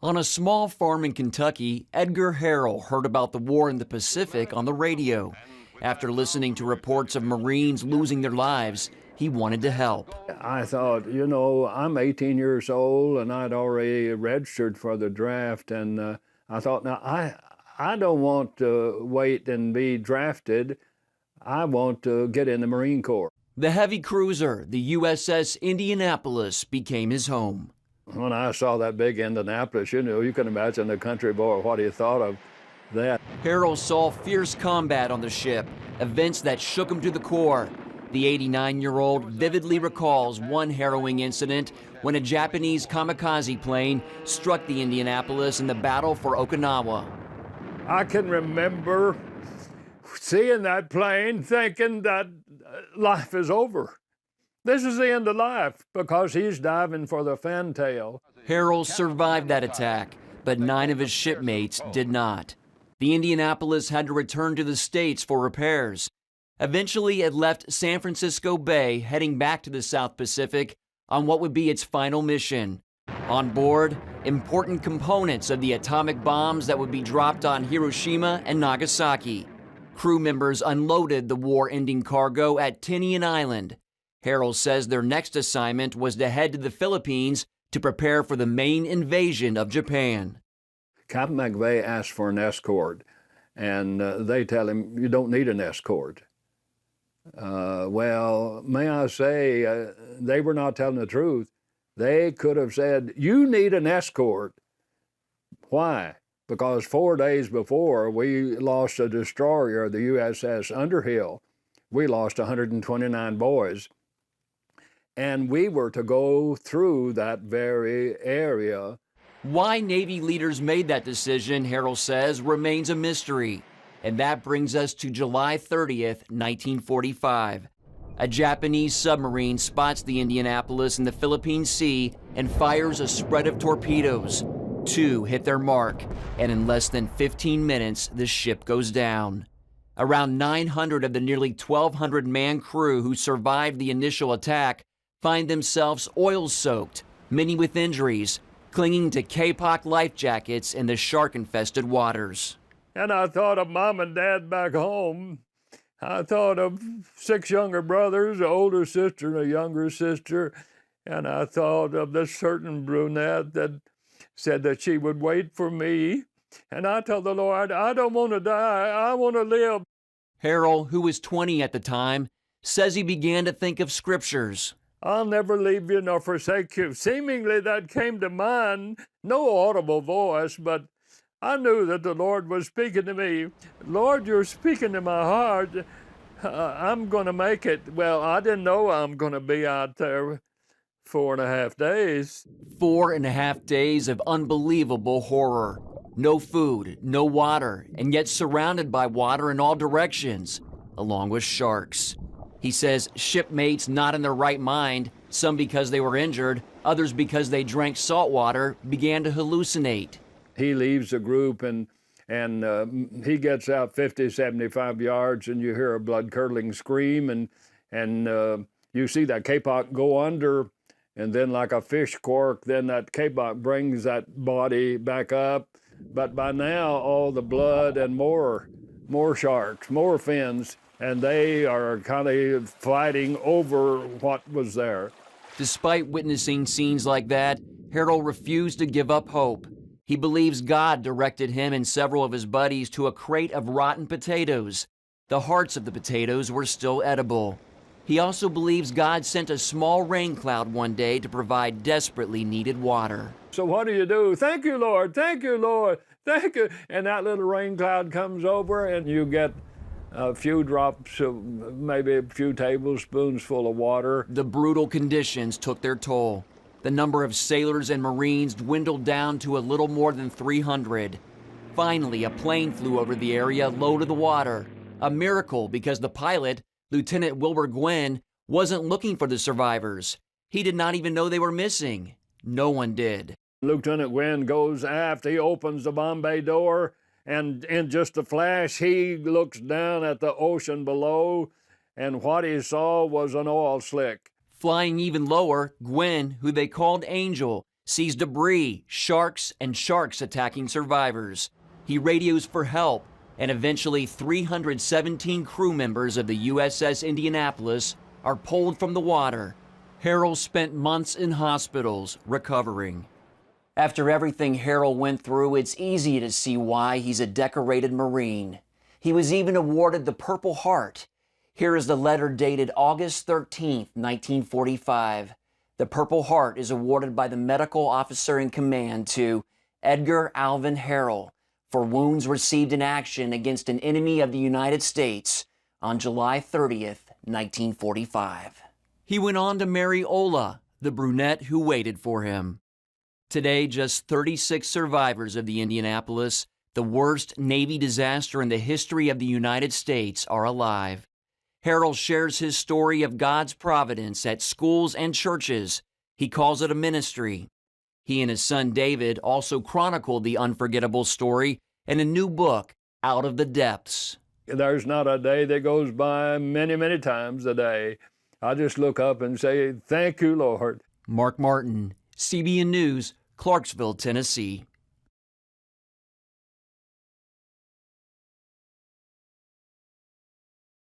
On a small farm in Kentucky, Edgar Harrell heard about the war in the Pacific on the radio. After listening to reports of Marines losing their lives, he wanted to help. I thought, I'm 18 years old and I'd already registered for the draft, and I thought, now I don't want to wait and be drafted. I want to get in the Marine Corps. The heavy cruiser, the USS Indianapolis, became his home. When I saw that big Indianapolis, you can imagine the country boy what he thought of that. Harrell saw fierce combat on the ship, events that shook him to the core. The 89-year-old vividly recalls one harrowing incident when a Japanese kamikaze plane struck the Indianapolis in the battle for Okinawa. I can remember seeing that plane thinking that life is over. This is the end of life, because he's diving for the fantail. Harrell survived that attack, but 9 of his shipmates did not. The Indianapolis had to return to the States for repairs. Eventually, it left San Francisco Bay, heading back to the South Pacific on what would be its final mission. On board, important components of the atomic bombs that would be dropped on Hiroshima and Nagasaki. Crew members unloaded the war-ending cargo at Tinian Island. Harrell says their next assignment was to head to the Philippines to prepare for the main invasion of Japan. Captain McVeigh asked for an escort, and they tell him, you don't need an escort. Well, may I say, they were not telling the truth. They could have said, you need an escort. Why? Because 4 days before, we lost a destroyer, the USS Underhill. We lost 129 boys. And we were to go through that very area. Why Navy leaders made that decision, Harrell says, remains a mystery. And that brings us to July 30th, 1945. A Japanese submarine spots the Indianapolis in the Philippine Sea and fires a spread of torpedoes. 2 hit their mark, and in less than 15 minutes, the ship goes down. Around 900 of the nearly 1,200-man crew who survived the initial attack find themselves oil-soaked, many with injuries, clinging to Kapok life jackets in the shark-infested waters. And I thought of Mom and Dad back home. I thought of 6 younger brothers, an older sister and a younger sister, and I thought of this certain brunette that said that she would wait for me. And I told the Lord, I don't want to die, I want to live. Harrell, who was 20 at the time, says he began to think of scriptures. I'll never leave you nor forsake you. Seemingly that came to mind, no audible voice, but I knew that the Lord was speaking to me. Lord, you're speaking to my heart. I'm going to make it. Well, I didn't know I'm going to be out there 4.5 days. 4.5 days of unbelievable horror. No food, no water, and yet surrounded by water in all directions, along with sharks. He says shipmates not in their right mind, some because they were injured, others because they drank salt water, began to hallucinate. He leaves the group and he gets out 50, 75 yards, and you hear a blood-curdling scream, and you see that kapok go under, and then like a fish cork, then that kapok brings that body back up. But by now, all the blood and more sharks, more fins, and they are kind of fighting over what was there. Despite witnessing scenes like that, Harrell refused to give up hope. He believes God directed him and several of his buddies to a crate of rotten potatoes. The hearts of the potatoes were still edible. He also believes God sent a small rain cloud one day to provide desperately needed water. So what do? Thank you, Lord. Thank you, Lord. Thank you. And that little rain cloud comes over, and you get a few drops of, maybe a few tablespoons full of water. The brutal conditions took their toll. The number of sailors and Marines dwindled down to a little more than 300. Finally, a plane flew over the area low to the water. A miracle, because the pilot, Lieutenant Wilbur Gwynn, wasn't looking for the survivors. He did not even know they were missing. No one did. Lieutenant Gwynn goes aft, he opens the bomb bay door, and in just a flash, he looks down at the ocean below, and what he saw was an oil slick. Flying even lower, Gwynn, who they called Angel, sees debris, sharks, and sharks attacking survivors. He radios for help, and eventually 317 crew members of the USS Indianapolis are pulled from the water. Harrell spent months in hospitals recovering. After everything Harrell went through, it's easy to see why he's a decorated Marine. He was even awarded the Purple Heart. Here is the letter dated August 13, 1945. The Purple Heart is awarded by the medical officer in command to Edgar Alvin Harrell for wounds received in action against an enemy of the United States on July 30th, 1945. He went on to marry Ola, the brunette who waited for him. Today, just 36 survivors of the Indianapolis, the worst Navy disaster in the history of the United States, are alive. Harrell shares his story of God's providence at schools and churches. He calls it a ministry. He and his son David also chronicled the unforgettable story in a new book, Out of the Depths. There's not a day that goes by, many times a day, I just look up and say, thank you, Lord. Mark Martin, CBN News, Clarksville, Tennessee.